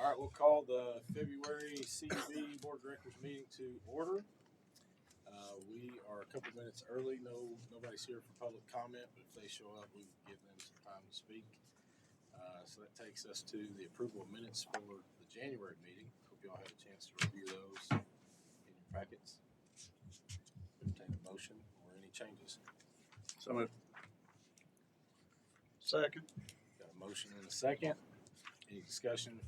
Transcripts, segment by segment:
All right, we'll call the February CEB Board of Directors meeting to order. We are a couple minutes early. Nobody's here for public comment, but if they show up, we give them some time to speak. So that takes us to the approval of minutes for the January meeting. Hope you all had a chance to review those in your packets. Entertain a motion or any changes. So moved. Second. Got a motion and a second. Any discussion?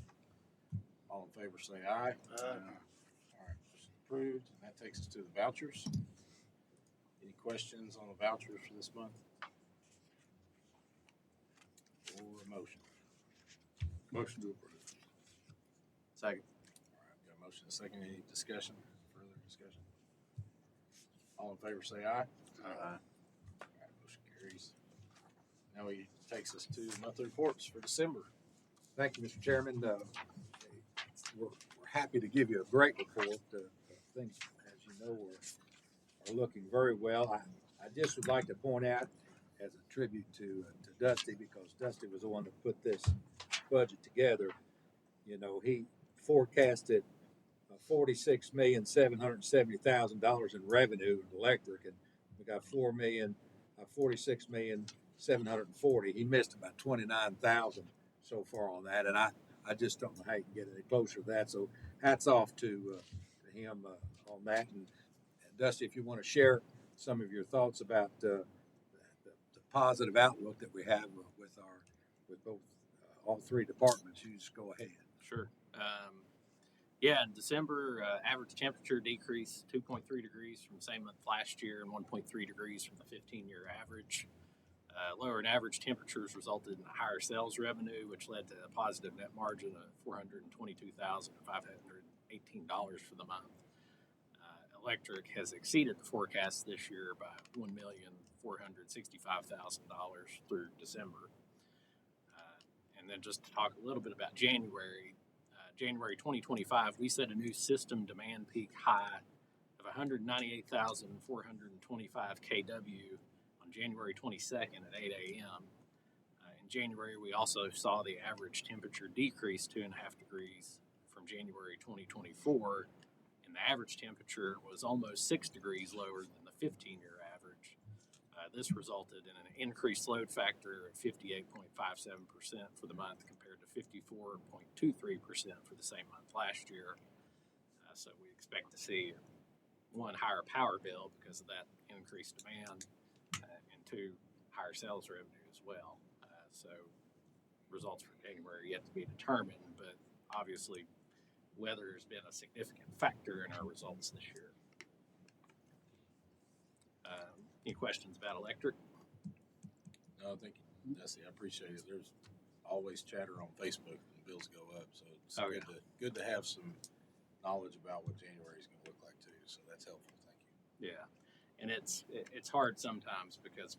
All in favor say aye. Aye. All right, motion approved. And that takes us to the vouchers. Any questions on the vouchers for this month? Or a motion? Motion to approve. Second. All right, got a motion and a second. Any discussion? Further discussion? All in favor say aye. Aye. All right, motion carries. Now it takes us to monthly reports for December. Thank you, Mr. Chairman. We're happy to give you a great report. Things, as you know, are looking very well. I just would like to point out, as a tribute to Dusty, because Dusty was the one that put this budget together. You know, he forecasted $46,770,000 in revenue in electric, and we got $46,046,740,000. He missed about 29,000 so far on that, and I just don't know how you can get any closer to that. So hats off to him on that. And Dusty, if you want to share some of your thoughts about the positive outlook that we have with both all three departments, you just go ahead. Sure. Yeah, in December, average temperature decreased 2.3 degrees from the same month last year and 1.3 degrees from the 15-year average. Lower than average temperatures resulted in higher sales revenue, which led to a positive net margin of $422,518 for the month. Electric has exceeded the forecast this year by $1,465,000 through December. And then just to talk a little bit about January 2025, we set a new system demand peak high of 198,425 kW on January 22nd at 8 a.m. In January, we also saw the average temperature decrease 2.5 degrees from January 2024, and the average temperature was almost 6 degrees lower than the 15-year average. This resulted in an increased load factor of 58.57% for the month compared to 54.23% for the same month last year. So we expect to see one, higher power bill because of that increased demand, and two, higher sales revenue as well. So results for January are yet to be determined, but obviously weather has been a significant factor in our results this year. Any questions about electric? No, thank you, Dusty. I appreciate it. There's always chatter on Facebook when bills go up, so it's good to have some knowledge about what January is going to look like too. So that's helpful. Thank you. Yeah, and it's hard sometimes because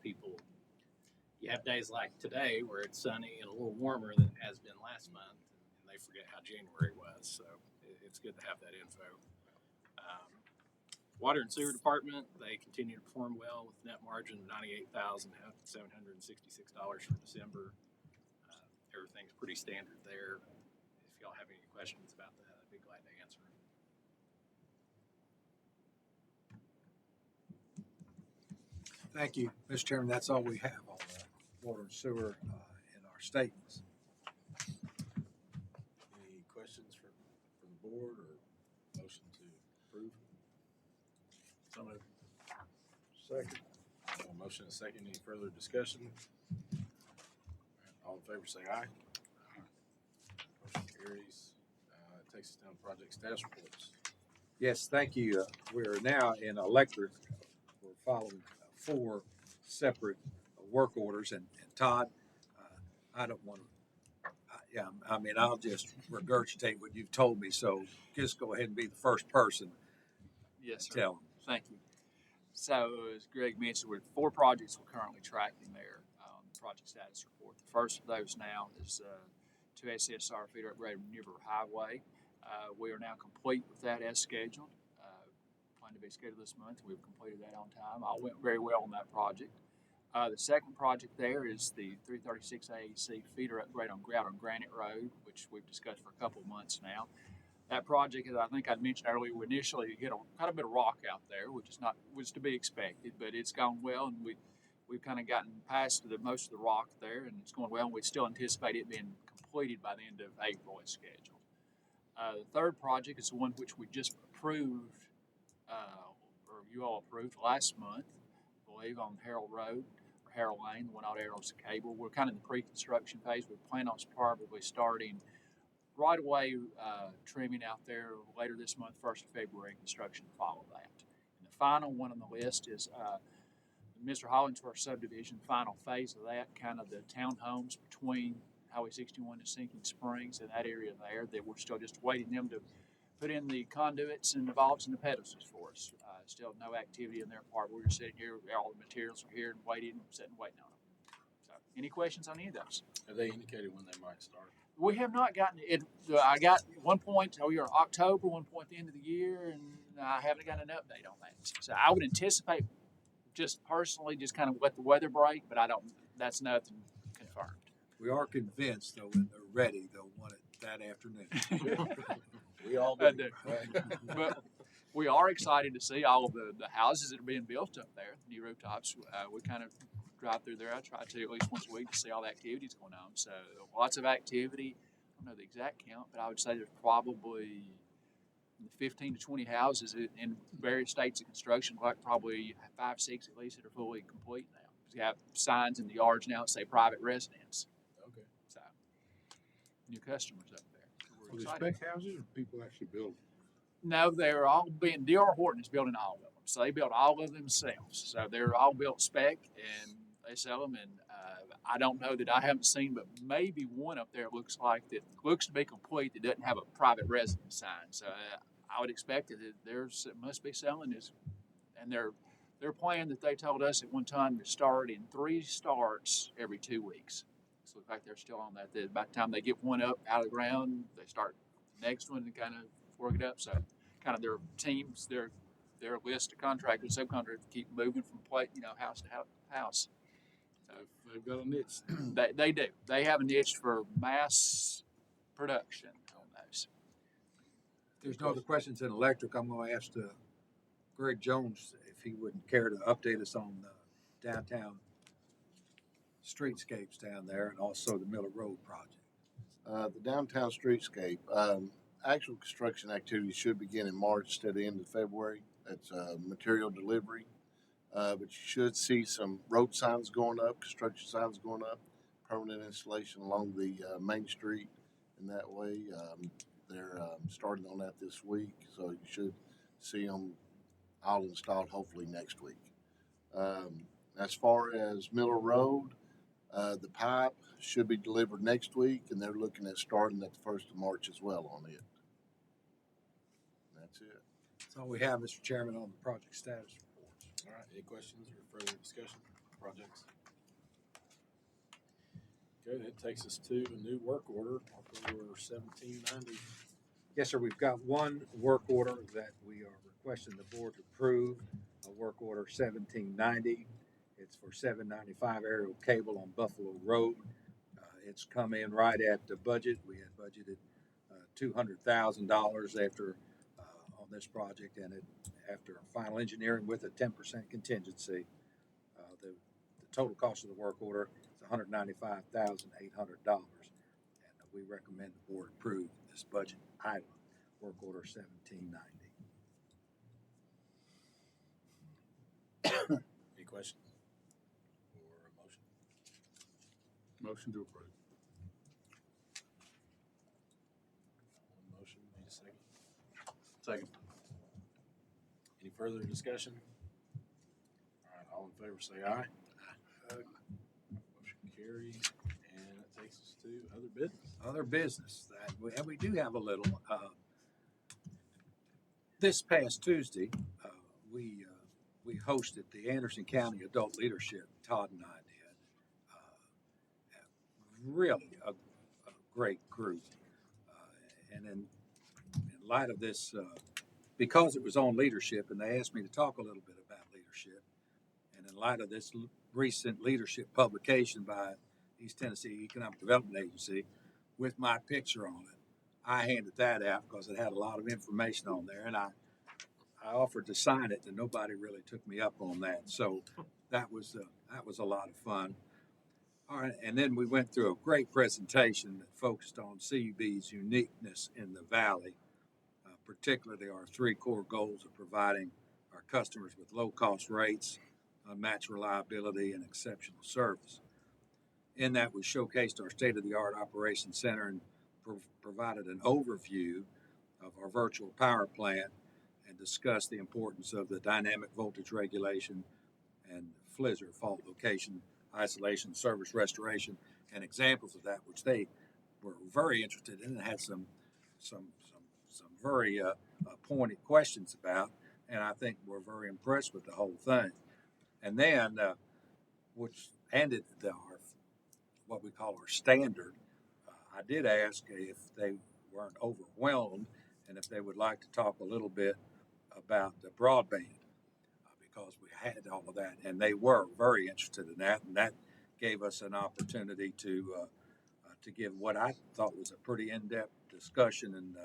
you have days like today where it's sunny and a little warmer than it has been last month, and they forget how January was. So it's good to have that info. Water and Sewer Department, they continue to perform well with net margin of $98,766 for December. Everything's pretty standard there. If y'all have any questions about that, I'd be glad to answer them. Thank you, Mr. Chairman. That's all we have on water and sewer in our statements. Any questions for the board or motion to approve? So moved. Second. Motion and a second. Any further discussion? All in favor say aye. Motion carries. It takes us down to project status reports. Yes, thank you. We're now in electric. We're following 4 separate work orders, and Todd, I don't want to. I'll just regurgitate what you've told me. So just go ahead and be the first person. Yes, sir. Tell them. Thank you. So, as Greg mentioned, with 4 projects we're currently tracking there on the project status report. The first of those now is 2 SSR feeder upgrade on New River Highway. We are now complete with that as scheduled. Planned to be scheduled this month. We've completed that on time. All went very well on that project. The second project there is the 336 AEC feeder upgrade out on Granite Road, which we've discussed for a couple of months now. That project, as I think I mentioned earlier, we initially hit quite a bit of rock out there, which was to be expected, but it's gone well, and we've kind of gotten past most of the rock there, and it's going well, and we still anticipate it being completed by the end of April as scheduled. The third project is the one which we just approved, or you all approved last month, I believe, on Harold Road, or Harold Lane, the one out Arrows Cable. We're kind of in the pre-construction phase. We plan on probably starting right away, trimming out there later this month, 1st of February, construction to follow that. And the final one on the list is Mr. Hollingsworth subdivision, final phase of that, kind of the townhomes between Highway 61 and Sinking Springs and that area there, that we're still just waiting them to put in the conduits and the vaults and the pedestals for us. Still no activity on their part. We're just sitting here, all the materials are here and waiting on them. So, any questions on any of those? Have they indicated when they might start? We have not gotten it. I got one point, you're October, one point at the end of the year, and I haven't got an update on that. So I would anticipate, just personally, just kind of let the weather break, but that's nothing confirmed. We are convinced, though, when they're ready, they'll want it that afternoon. We all I do. do. But we are excited to see all of the houses that are being built up there, new rooftops. We kind of drive through there. I try to at least once a week to see all the activities going on. So lots of activity. I don't know the exact count, but I would say there's probably 15 to 20 houses in various states of construction, like probably 5, 6 at least that are fully complete now. You have signs in the yards now that say private residence. Okay. So new customers up there. So Are we're they excited. spec houses or people actually build? No, they're all being, D.R. Horton is building all of them. So they build all of them themselves. So they're all built spec and they sell them. And I don't know that I haven't seen, but maybe one up there looks to be complete that doesn't have a private residence sign. So I would expect that it must be selling this. And their plan that they told us at one time to start in 3 starts every 2 weeks. So it looks like they're still on that. By the time they get one up out of the ground, they start the next one and kind of work it up. So kind of their teams, their list of contractors, subcontractors keep moving from house to house. So They've got a niche. they do. They have a niche for mass production on those. If there's no other questions in electric, I'm going to ask Greg Jones if he wouldn't care to update us on the downtown streetscapes down there and also the Miller Road project. The downtown streetscape, actual construction activity should begin in March instead of the end of February. That's material delivery. But you should see some road signs going up, construction signs going up, permanent installation along the main street. In that way, they're starting on that this week, so you should see them all installed hopefully next week. As far as Miller Road, the pipe should be delivered next week, and they're looking at starting at the 1st of March as well on it. That's it. That's all we have, Mr. Chairman, on the project status reports. All right, any questions or further discussion on projects? Okay, that takes us to a new work order, order 1790. Yes, sir. We've got one work order that we are requesting the board to approve, work order 1790. It's for 795 aerial cable on Buffalo Road. It's come in right at the budget. We had budgeted $200,000 after on this project, and after final engineering with a 10% contingency, the total cost of the work order is $195,800, and we recommend the board approve this budget item, work order 1790. Any questions or a motion? Motion to approve. One motion, need a second. Second. Any further discussion? All right, all in favor say aye. Motion carries, and it takes us to other business. Other business and we do have a little. This past Tuesday, we hosted the Anderson County Adult Leadership. Todd and I did. Really a great group, and in light of this, because it was on leadership, and they asked me to talk a little bit about leadership, and in light of this recent leadership publication by East Tennessee Economic Development Agency with my picture on it. I handed that out because it had a lot of information on there, and I offered to sign it, and nobody really took me up on that. So that was a lot of fun. All right, and then we went through a great presentation that focused on CUB's uniqueness in the valley, particularly our three core goals of providing our customers with low-cost rates, unmatched reliability, and exceptional service. In that, we showcased our state-of-the-art operations center and provided an overview of our virtual power plant and discussed the importance of the dynamic voltage regulation and FLISR, fault location isolation, service restoration, and examples of that, which they were very interested in and had some very pointed questions about, and I think we're very impressed with the whole thing. And then, which ended what we call our standard. I did ask if they weren't overwhelmed and if they would like to talk a little bit about the broadband. Because we had all of that, and they were very interested in that, and that gave us an opportunity to give what I thought was a pretty in-depth discussion and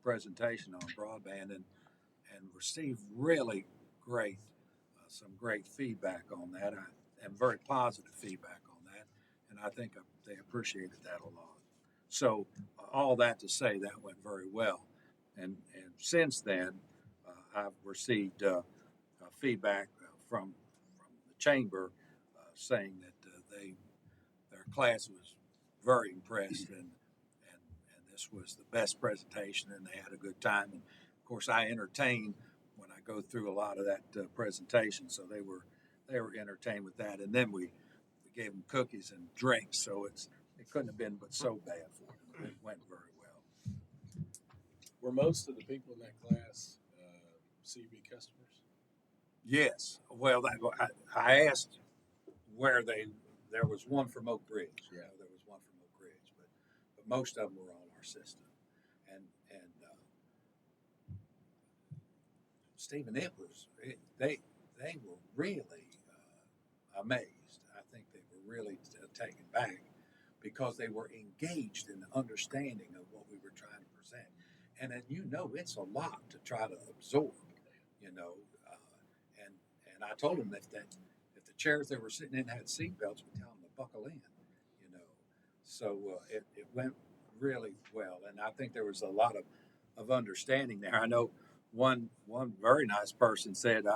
presentation on broadband, and received really great some great feedback on that, and very positive feedback on that, and I think they appreciated that a lot. So all that to say that went very well, and since then I've received feedback from the chamber saying that their class was very impressed and this was the best presentation and they had a good time. And of course I entertain when I go through a lot of that presentation, so they were entertained with that. And then we gave them cookies and drinks, so it couldn't have been but so bad for them. It went very well. Were most of the people in that class CB customers? Yes. Well, I asked where there was one from Oak Ridge. Yeah, there was one from Oak Ridge, but most of them were on our system. And Stephen, they were really amazed. I think they were really taken back because they were engaged in the understanding of what we were trying to present. And then, it's a lot to try to absorb, And I told them that if the chairs they were sitting in had seat belts, we tell them to buckle in, So it went really well, and I think there was a lot of understanding there. I know one very nice person said,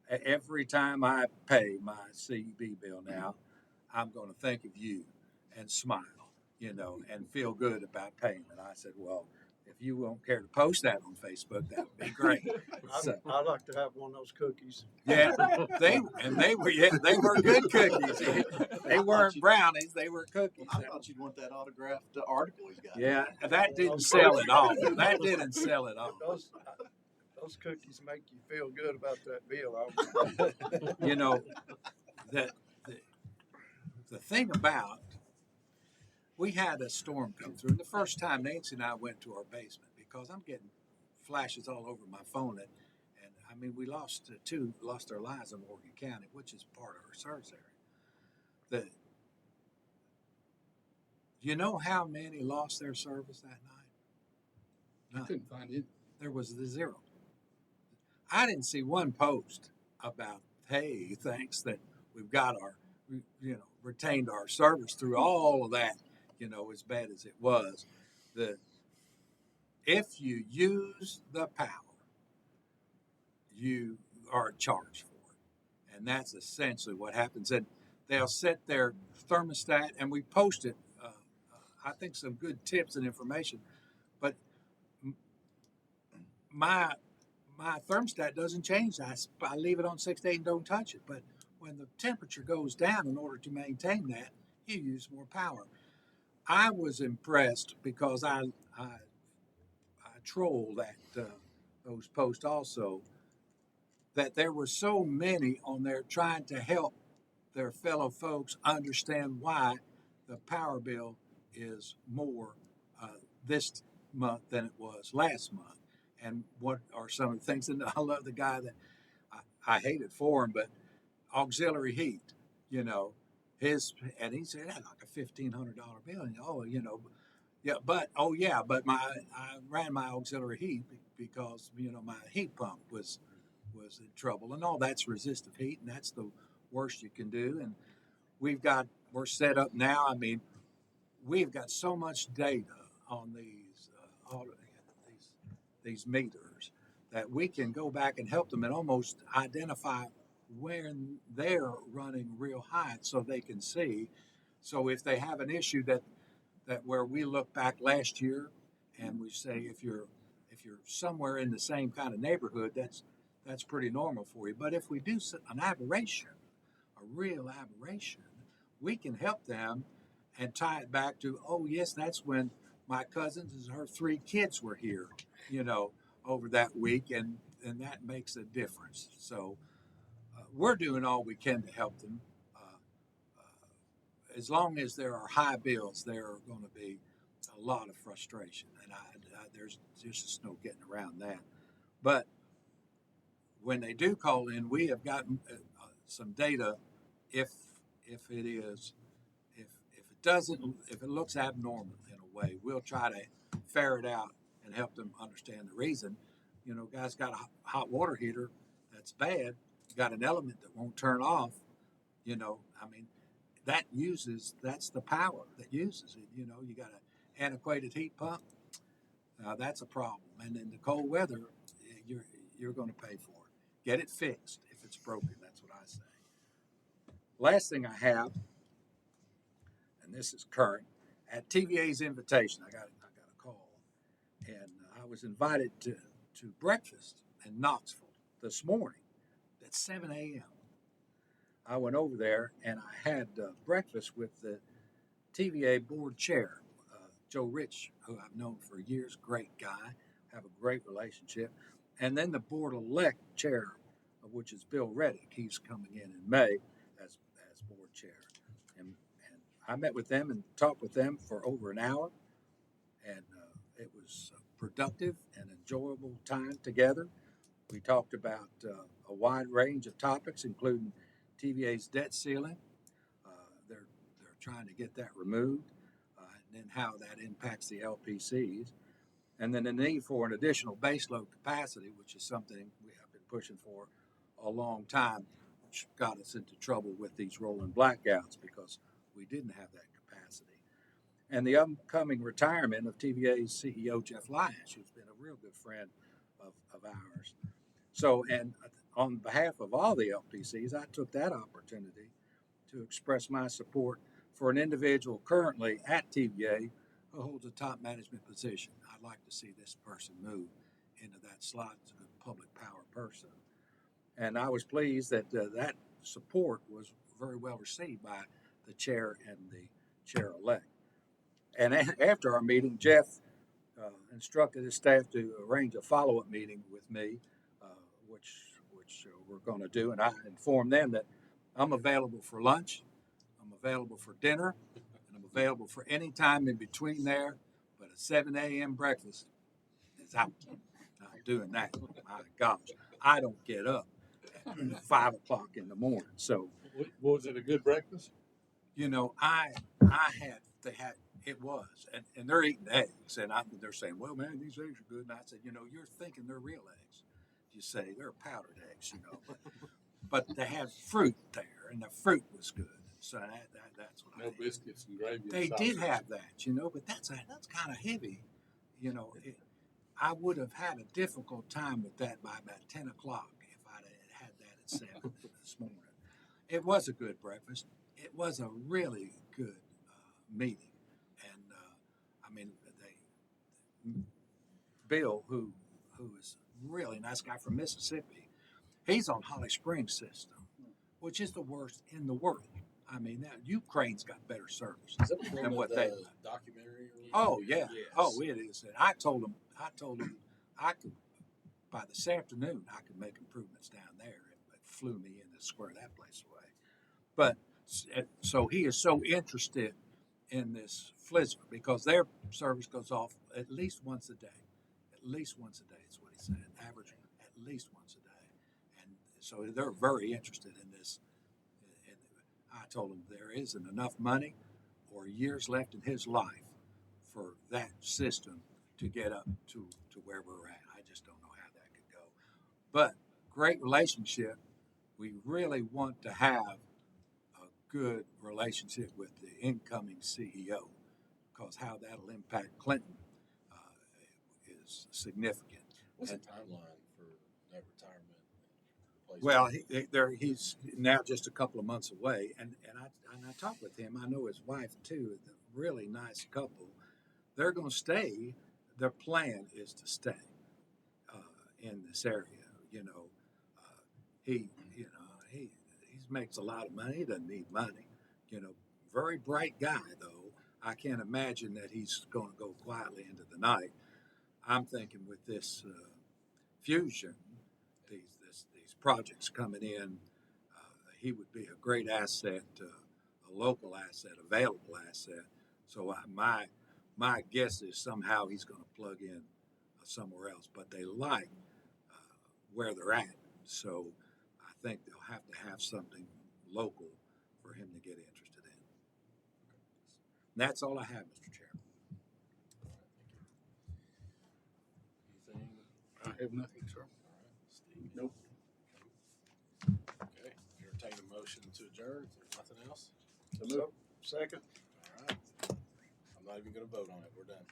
every time I pay my CEB bill now, I'm going to think of you and smile, and feel good about paying it. I said, well, if you won't care to post that on Facebook, that would be great. So, I'd like to have one of those cookies. yeah, they were good cookies. They weren't brownies; they were cookies. I thought you'd want that autographed article he's got. Yeah, that didn't sell it off. That didn't sell it off. Those cookies make you feel good about that bill. The thing about, we had a storm come through, and the first time Nancy and I went to our basement, because I'm getting flashes all over my phone, and I mean, we lost our lives in Morgan County, which is part of our service area. You know how many lost their service that night? I couldn't find it. There was zero. I didn't see one post about, hey, thanks that we've got retained our service through all of that, as bad as it was. If you use the power, you are charged for it. And that's essentially what happens. And they'll set their thermostat, and we posted, I think, some good tips and information. But my thermostat doesn't change. I leave it on 6 and don't touch it. But when the temperature goes down, in order to maintain that, you use more power. I was impressed because I troll those posts also, that there were so many on there trying to help their fellow folks understand why the power bill is more this month than it was last month, and what are some of the things. And I love the guy that I hate it for him, but auxiliary heat. you know, and he said, "That's like a $1,500 bill." And, oh, you know, yeah, but, I ran my auxiliary heat because, you know, my heat pump was in trouble, and all that's resistive heat, and that's the worst you can do. And we're set up now. I mean, we've got so much data on these meters that we can go back and help them and almost identify when they're running real high so they can see. So if they have an issue that where we look back last year and we say if you're somewhere in the same kind of neighborhood, that's pretty normal for you. But if we do an aberration, a real aberration, we can help them and tie it back to, oh yes, that's when my cousins and her 3 kids were here, you know, over that week, and that makes a difference. So we're doing all we can to help them. As long as there are high bills, there are going to be a lot of frustration, and there's just no getting around that. But when they do call in, we have gotten some data. If it looks abnormal in a way, we'll try to ferret out and help them understand the reason. You know, guys got a hot water heater that's bad, got an element that won't turn off. You know, I mean, that's the power that uses it. You know, you got an antiquated heat pump. That's a problem. And in the cold weather, you're going to pay for it. Get it fixed if it's broken. That's what I say. Last thing I have, and this is current, at TVA's invitation, I got a call, and I was invited to breakfast in Knoxville this morning at 7 a.m. I went over there and I had breakfast with the TVA board chair, Joe Rich, who I've known for years, great guy, have a great relationship, and then the board-elect chair, which is Bill Reddick. He's coming in May as board chair, and I met with them and talked with them for over an hour, and it was a productive and enjoyable time together. We talked about a wide range of topics, including TVA's debt ceiling. They're trying to get that removed, and then how that impacts the LPCs, and then the need for an additional baseload capacity, which is something we have been pushing for a long time, which got us into trouble with these rolling blackouts because we didn't have that capacity. And the upcoming retirement of TVA's CEO, Jeff Lyons, who's been a real good friend of ours. So, and on behalf of all the LPCs, I took that opportunity to express my support for an individual currently at TVA who holds a top management position. I'd like to see this person move into that slot as a good public power person. And I was pleased that that support was very well received by the chair and the chair-elect. And after our meeting, Jeff instructed his staff to arrange a follow-up meeting with me, which we're going to do. And I informed them that I'm available for lunch, I'm available for dinner, and I'm available for any time in between there. But a 7 a.m. breakfast is out. Not doing that. My gosh, I don't get up at 5 o'clock in the morning. So, Was it a good breakfast? you know, it was, and they're eating eggs, and they're saying, well, man, these eggs are good. And I said, you know, you're thinking they're real eggs. You say they're powdered eggs, you know, but they had fruit there, and the fruit was good. So that's what No biscuits and gravy. they and did sausage. have that, you know, but that's kind of heavy, you know. I would have had a difficult time with that by about 10 o'clock if I'd had that at 7 this morning. It was a good breakfast. It was a really good meeting, and I mean, Bill, who is a really nice guy from Mississippi, he's on Holly Springs system, which is the worst in the world. I mean, Ukraine's got better service Is that the one than what with they. the documentary? Oh yeah, Yes. oh it is. And I told him I could by this afternoon I could make improvements down there. It flew me in to square that place away. But so he is so interested in this Flizzer because their service goes off at least once a day. At least once a day is what he said. Average at least once a day. And so they're very interested in this. I told him there isn't enough money or years left in his life for that system to get up to where we're at. I just don't know how that could go. But great relationship. We really want to have a good relationship with the incoming CEO because how that'll impact Clinton is significant. What's the timeline for that retirement? Well, he's now just a couple of months away, and I talked with him. I know his wife too. A really nice couple. They're going to stay. Their plan is to stay in this area. He makes a lot of money. He doesn't need money. Very bright guy though. I can't imagine that he's going to go quietly into the night. I'm thinking with this fusion, these projects coming in, he would be a great asset, a local asset, available asset. So my guess is somehow he's going to plug in somewhere else. But they like where they're at, so I think they'll have to have something local for him to get interested in. And that's all I have, Mr. Chairman. Anything? I have nothing, sir. All right, Steve? Nope. Okay, entertain a motion to adjourn, if there's nothing else. Second. All right, I'm not even gonna vote on it, we're done.